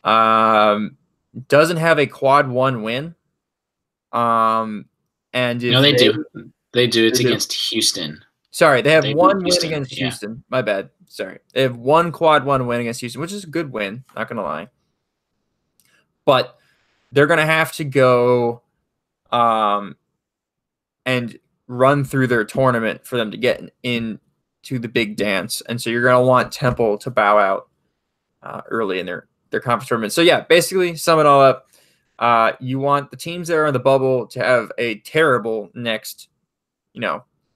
doesn't have a quad 1 win. And no, they do. They do. It's against Houston. Sorry, they have 1 win against Houston. My bad. Sorry. They have 1 quad 1 win against Houston, which is a good win, not going to lie. But they're going to have to go and run through their tournament for them to get into the big dance. And so you're going to want Temple to bow out early in their conference tournament. So, yeah, basically, sum it all up. You want the teams that are on the bubble to have a terrible next,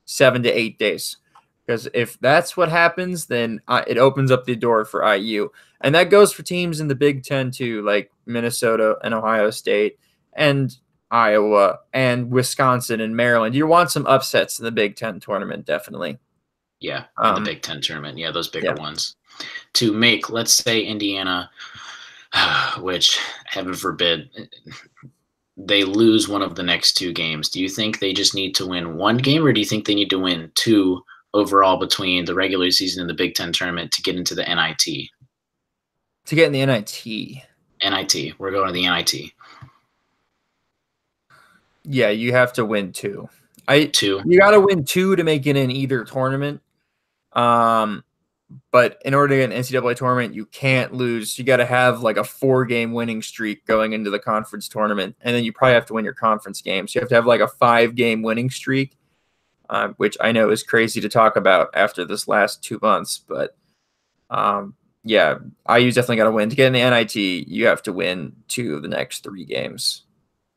7 to 8 days. Because if that's what happens, then it opens up the door for IU. And that goes for teams in the Big Ten too, like Minnesota and Ohio State and Iowa and Wisconsin and Maryland. You want some upsets in the Big Ten tournament, definitely. Yeah, in the Big Ten tournament. Yeah, those bigger ones. To make, let's say, Indiana, which, heaven forbid, they lose one of the next 2 games. Do you think they just need to win 1 game, or do you think they need to win 2 overall between the regular season and the Big Ten tournament to get into the NIT? To get in the NIT. NIT. We're going to the NIT. Yeah, you have to win 2. 2. You got to win 2 to make it in either tournament. But in order to get an NCAA tournament, you can't lose. You got to have like a 4-game winning streak going into the conference tournament. And then you probably have to win your conference games. You have to have like a 5-game winning streak, which I know is crazy to talk about after this last 2 months. But yeah, IU's definitely got to win. To get in the NIT, you have to win 2 of the next 3 games.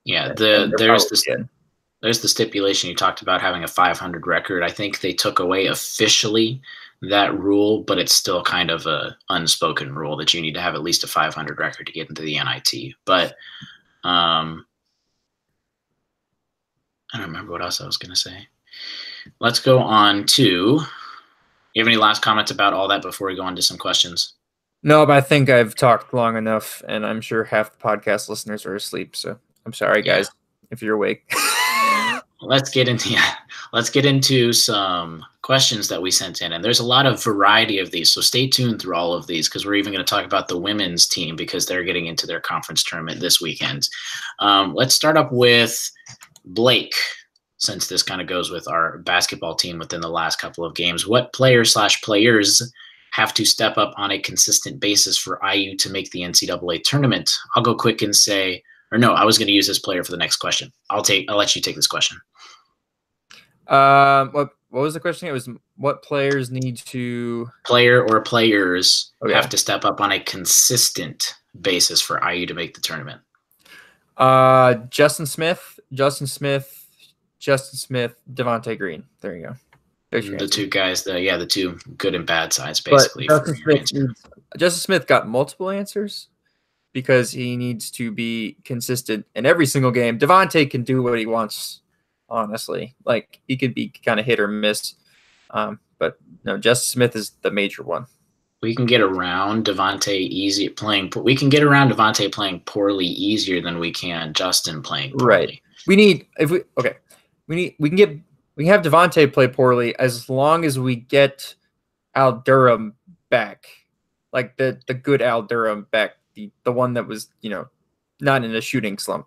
Yeah, there's the stipulation you talked about, having a 500 record. I think they took away officially that rule, but it's still kind of a unspoken rule that you need to have at least a 500 record to get into the NIT. But I don't remember what else I was going to say. Let's go on to, you have any last comments about all that before we go on to some questions? No, but I think I've talked long enough, and I'm sure half the podcast listeners are asleep. So I'm sorry, guys, if you're awake. Let's get into some questions that we sent in, and there's a lot of variety of these, so stay tuned through all of these, because we're even going to talk about the women's team because they're getting into their conference tournament this weekend. Let's start up with Blake, since this kind of goes with our basketball team within the last couple of games. What players have to step up on a consistent basis for IU to make the NCAA tournament? I'll go quick and say, or no, I was going to use this player for the next question. I'll let you take this question. What was the question? It was what players need to players have to step up on a consistent basis for IU to make the tournament. Justin Smith, Devontae Green. There you go. The 2 guys, the 2 good and bad sides, basically. Justin Smith got multiple answers because he needs to be consistent in every single game. Devontae can do what he wants, honestly. Like, he could be kind of hit or miss. But no, Justin Smith is the major one. We can get around Devontae playing poorly easier than we can Justin playing poorly. Right. We can have Devontae play poorly as long as we get Al Durham back, like the good Al Durham back, the one that was not in a shooting slump,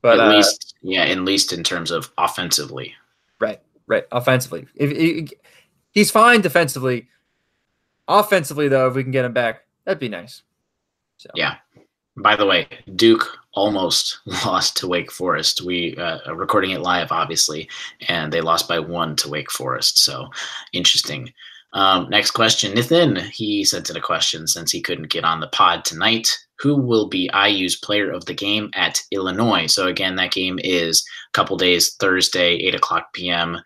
but at least in terms of offensively. Right. Offensively, if he's fine defensively. Offensively, though, if we can get him back, that'd be nice. So. Yeah. By the way, Duke almost lost to Wake Forest. We are recording it live, obviously, and they lost by 1 to Wake Forest. So interesting. Next question, Nathan. He sent in a question since he couldn't get on the pod tonight. Who will be IU's player of the game at Illinois? So again, that game is a couple days, Thursday, 8:00 p.m.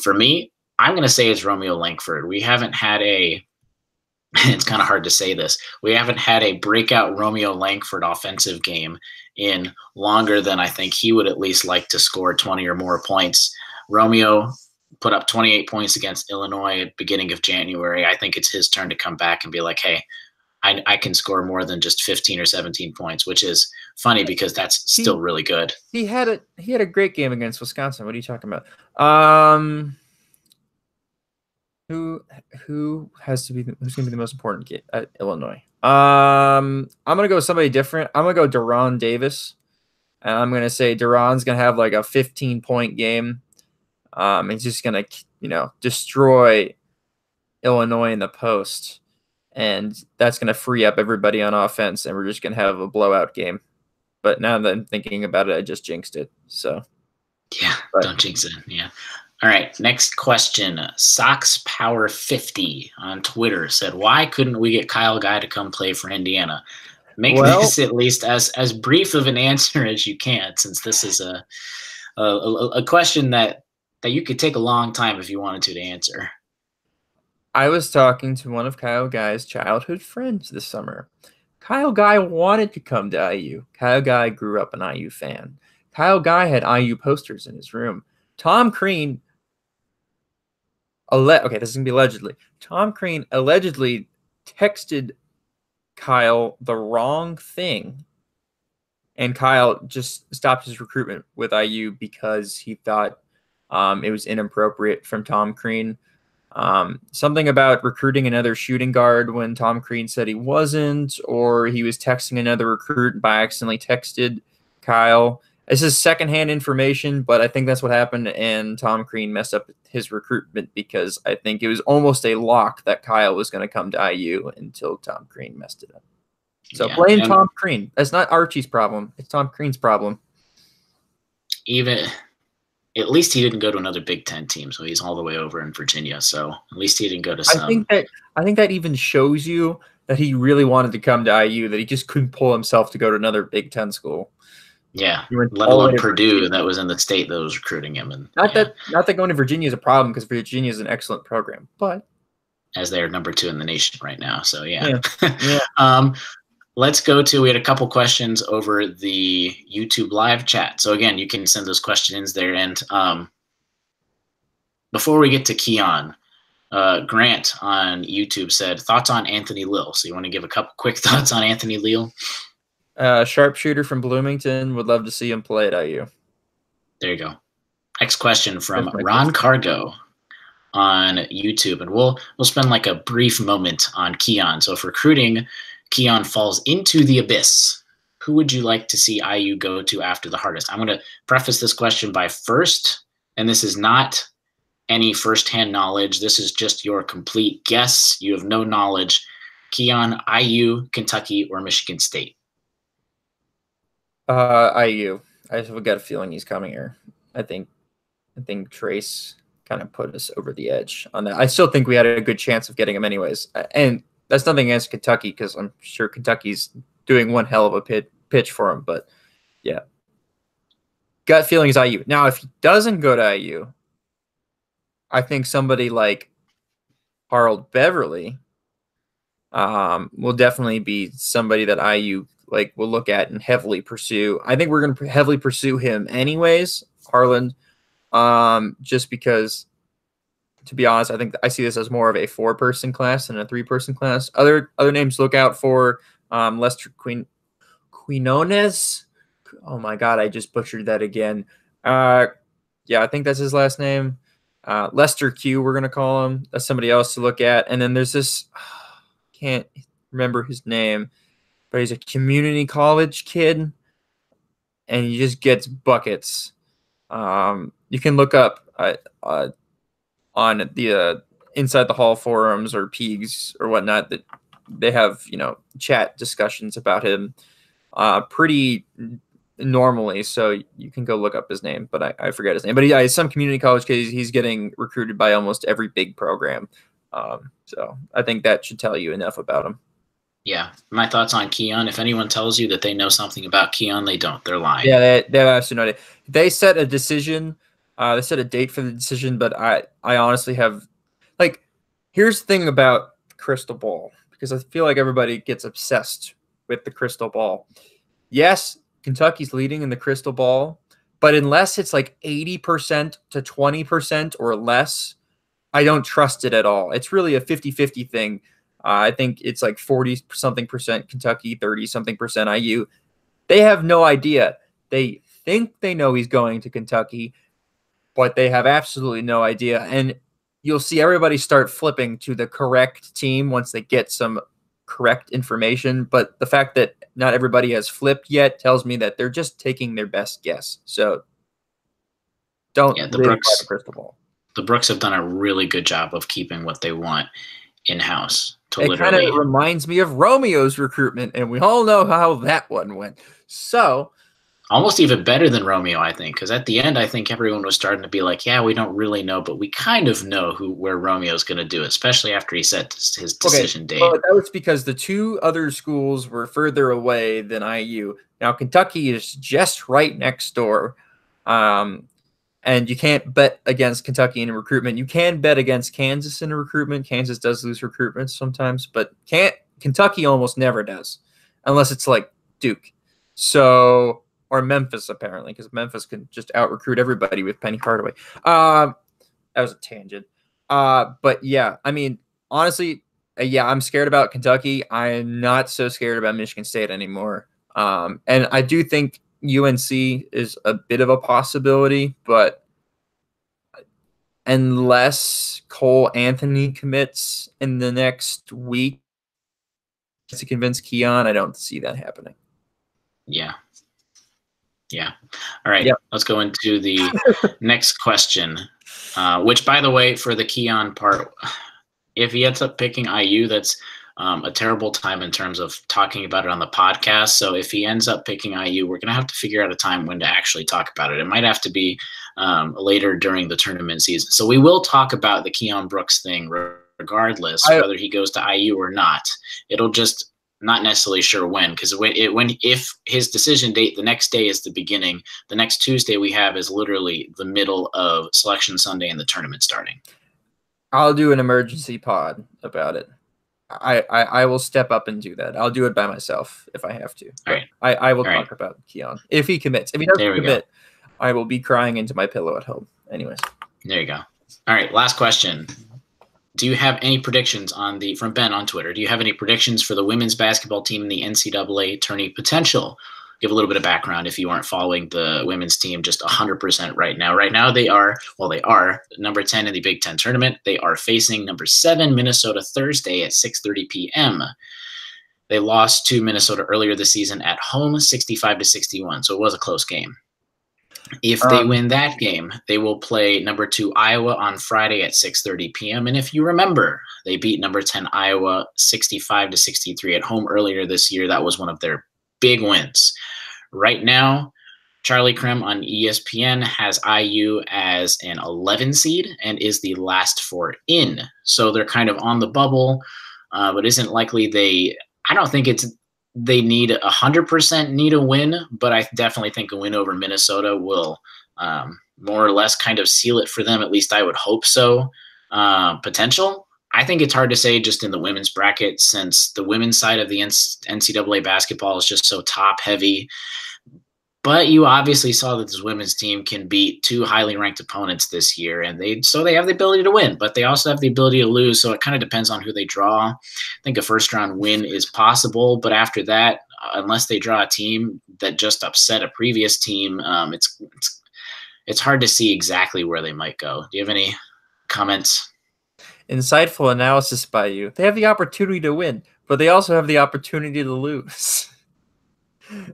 For me, I'm going to say it's Romeo Langford. We haven't had a it's kind of hard to say this. We haven't had a breakout Romeo Langford offensive game in longer than I think he would at least like to score 20 or more points. Romeo put up 28 points against Illinois at the beginning of January. I think it's his turn to come back and be like, hey, I can score more than just 15 or 17 points, which is funny because that's still really good. He had a great game against Wisconsin. What are you talking about? Who's going to be the most important at Illinois? I'm going to go with somebody different. I'm going to go Deron Davis. And I'm going to say Deron's going to have like a 15-point game. He's just going to, destroy Illinois in the post. And that's going to free up everybody on offense. And we're just going to have a blowout game. But now that I'm thinking about it, I just jinxed it. So, yeah, don't jinx it. Yeah. All right, next question. Sox Power 50 on Twitter said, "Why couldn't we get Kyle Guy to come play for Indiana?" Make this at least as brief of an answer as you can, since this is a question that you could take a long time if you wanted to answer. I was talking to one of Kyle Guy's childhood friends this summer. Kyle Guy wanted to come to IU. Kyle Guy grew up an IU fan. Kyle Guy had IU posters in his room. Tom Crean. Okay, this is going to be allegedly. Tom Crean allegedly texted Kyle the wrong thing, and Kyle just stopped his recruitment with IU because he thought it was inappropriate from Tom Crean. Something about recruiting another shooting guard when Tom Crean said he wasn't, or he was texting another recruit by accidentally texted Kyle. This is secondhand information, but I think that's what happened, and Tom Crean messed up his recruitment because I think it was almost a lock that Kyle was going to come to IU until Tom Crean messed it up. So blame Tom Crean. That's not Archie's problem. It's Tom Crean's problem. At least he didn't go to another Big Ten team, so he's all the way over in Virginia. So at least he didn't go to some. I think that even shows you that he really wanted to come to IU, that he just couldn't pull himself to go to another Big Ten school. Yeah, let alone Purdue that was in the state that was recruiting him. And not that going to Virginia is a problem, because Virginia is an excellent program, but as they are number 2 in the nation right now. So yeah. Let's go to, we had a couple questions over the YouTube live chat. So again, you can send those questions there. And before we get to Keon, Grant on YouTube said, thoughts on Anthony Lill. So you want to give a couple quick thoughts on Anthony Lill? Sharpshooter from Bloomington. Would love to see him play at IU. There you go. Next question from Ron Cargo on YouTube. And we'll spend like a brief moment on Keon. So if recruiting Keon falls into the abyss, who would you like to see IU go to after the hardest? I'm going to preface this question by first, and this is not any firsthand knowledge. This is just your complete guess. You have no knowledge. Keon, IU, Kentucky, or Michigan State? IU. I just have a gut feeling he's coming here. I think Trace kind of put us over the edge on that. I still think we had a good chance of getting him anyways. And that's nothing against Kentucky, because I'm sure Kentucky's doing one hell of a pitch for him. But yeah, gut feeling is IU. Now, if he doesn't go to IU, I think somebody like Harold Beverly will definitely be somebody that IU will look at and heavily pursue. I think we're going to heavily pursue him anyways, Harlan, just because, to be honest, I think I see this as more of a 4-person class than a 3-person class. Other names to look out for, Lester Quinones. Oh my God, I just butchered that again. Yeah, I think that's his last name. Lester Q, we're going to call him. That's somebody else to look at. And then there's this, can't remember his name, but he's a community college kid, and he just gets buckets. You can look up on the Inside the Hall forums or Peegs or whatnot that they have, chat discussions about him pretty normally. So you can go look up his name, but I forget his name. But he's some community college kid. He's getting recruited by almost every big program. So I think that should tell you enough about him. Yeah, my thoughts on Keon. If anyone tells you that they know something about Keon, they don't. They're lying. Yeah, they have absolutely no idea. They set a decision. They set a date for the decision, but I honestly have, like, here's the thing about crystal ball, because I feel like everybody gets obsessed with the crystal ball. Yes, Kentucky's leading in the crystal ball, but unless it's like 80% to 20% or less, I don't trust it at all. It's really a 50-50 thing. I think it's like 40-something percent Kentucky, 30-something percent IU. They have no idea. They think they know he's going to Kentucky, but they have absolutely no idea. And you'll see everybody start flipping to the correct team once they get some correct information. But the fact that not everybody has flipped yet tells me that they're just taking their best guess. So don't live by the crystal ball. The Brooks have done a really good job of keeping what they want in-house. It kind of reminds me of Romeo's recruitment, and we all know how that one went. So almost even better than Romeo, I think, because at the end, I think everyone was starting to be like, yeah, we don't really know, but we kind of know where Romeo's going to do it, especially after he set his decision date. Well, that was because the two other schools were further away than IU. Now, Kentucky is just right next door, and you can't bet against Kentucky in recruitment. You can bet against Kansas in recruitment. Kansas does lose recruitment sometimes, but Kentucky almost never does, unless it's like Duke. So, or Memphis, apparently, because Memphis can just out-recruit everybody with Penny Hardaway. That was a tangent. But yeah, I mean, honestly, yeah, I'm scared about Kentucky. I am not so scared about Michigan State anymore. And I do think UNC is a bit of a possibility, but unless Cole Anthony commits in the next week to convince Keon, I don't see that happening. Yeah. Yeah. All right. Yep. Let's go into the next question, which, by the way, for the Keon part, if he ends up picking IU, that's a terrible time in terms of talking about it on the podcast. So if he ends up picking IU, we're going to have to figure out a time when to actually talk about it. It might have to be later during the tournament season. So we will talk about the Keon Brooks thing regardless, whether he goes to IU or not. It'll just not necessarily sure when, because if his decision date the next day is the beginning, the next Tuesday we have is literally the middle of Selection Sunday and the tournament starting. I'll do an emergency pod about it. I will step up and do that. I'll do it by myself if I have to. All right. I will talk about Keon if he commits. If he doesn't commit, I will be crying into my pillow at home. Anyways. There you go. All right. Last question. Do you have any predictions from Ben on Twitter? Do you have any predictions for the women's basketball team in the NCAA tourney potential? Give a little bit of background if you aren't following the women's team just 100% right now. Right now they are number 10 in the Big Ten tournament. They are facing number 7 Minnesota Thursday at 6:30 p.m. They lost to Minnesota earlier this season at home, 65-61. So it was a close game. If they win that game, they will play number 2 Iowa on Friday at 6:30 p.m. And if you remember, they beat number 10 Iowa 65-63 at home earlier this year. That was one of their big wins. Right now, Charlie Krim on ESPN has IU as an 11 seed and is the last 4 in. So they're kind of on the bubble, but isn't likely I don't think they need 100% need a win, but I definitely think a win over Minnesota will more or less kind of seal it for them. At least I would hope so. Potential. I think it's hard to say just in the women's bracket, since the women's side of the NCAA basketball is just so top heavy. But you obviously saw that this women's team can beat 2 highly ranked opponents this year, and they have the ability to win, but they also have the ability to lose. So it kind of depends on who they draw. I think a first round win is possible, but after that, unless they draw a team that just upset a previous team, it's hard to see exactly where they might go. Do you have any comments? Insightful analysis by you. They have the opportunity to win, but they also have the opportunity to lose.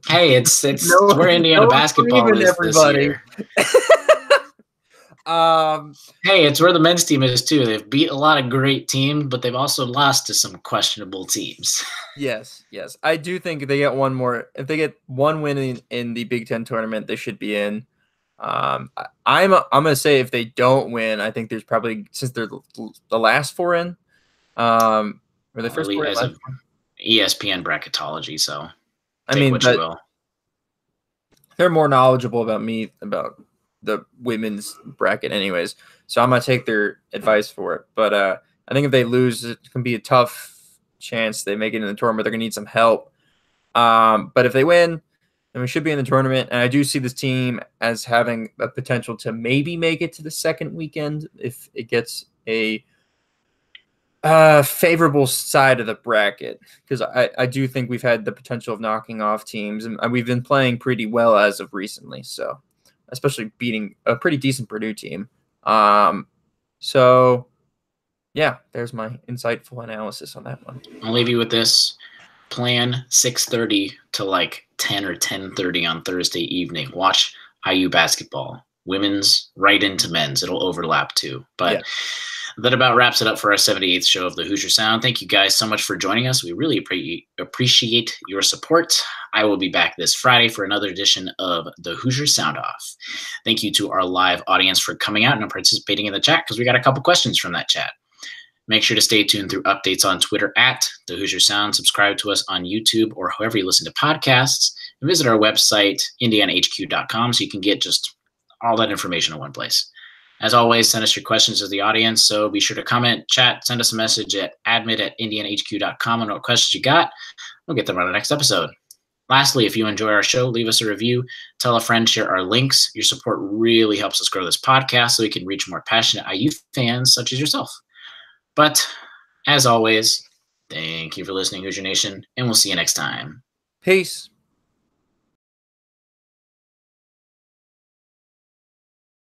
Hey, it's where Indiana basketball is everybody. This year. Hey, it's where the men's team is too. They've beat a lot of great teams, but they've also lost to some questionable teams. Yes. I do think if they get one more, if they get one win in the Big Ten tournament, they should be in. I'm gonna say if they don't win, I think there's probably, since they're the last 4 in, Were they first four as last of one? ESPN bracketology. So I take mean, what you but will. they're more knowledgeable about me about the women's bracket, anyways. So I'm gonna take their advice for it. But I think if they lose, it can be a tough chance they make it in the tournament. They're gonna need some help. But if they win, then we should be in the tournament. And I do see this team as having a potential to maybe make it to the second weekend if it gets a favorable side of the bracket, because I do think we've had the potential of knocking off teams, and we've been playing pretty well as of recently. So, especially beating a pretty decent Purdue team. So yeah, there's my insightful analysis on that one. I'll leave you with this. Plan 6:30 to like 10 or 10:30 on Thursday evening. Watch IU basketball. Women's right into men's. It'll overlap too. But Yeah. that about wraps it up for our 78th show of the Hoosier Sound. Thank you guys so much for joining us. We really appreciate your support. I will be back this Friday for another edition of the Hoosier Sound Off. Thank you to our live audience for coming out and participating in the chat, because we got a couple questions from that chat. Make sure to stay tuned through updates on Twitter at The Hoosier Sound. Subscribe to us on YouTube or however you listen to podcasts. And visit our website, indianahq.com, so you can get just all that information in one place. As always, send us your questions to the audience. So be sure to comment, chat, send us a message at admit@indianahq.com on what questions you got. We'll get them on the next episode. Lastly, if you enjoy our show, leave us a review, tell a friend, share our links. Your support really helps us grow this podcast so we can reach more passionate IU fans such as yourself. But as always, thank you for listening, Hoosier Nation, and we'll see you next time. Peace.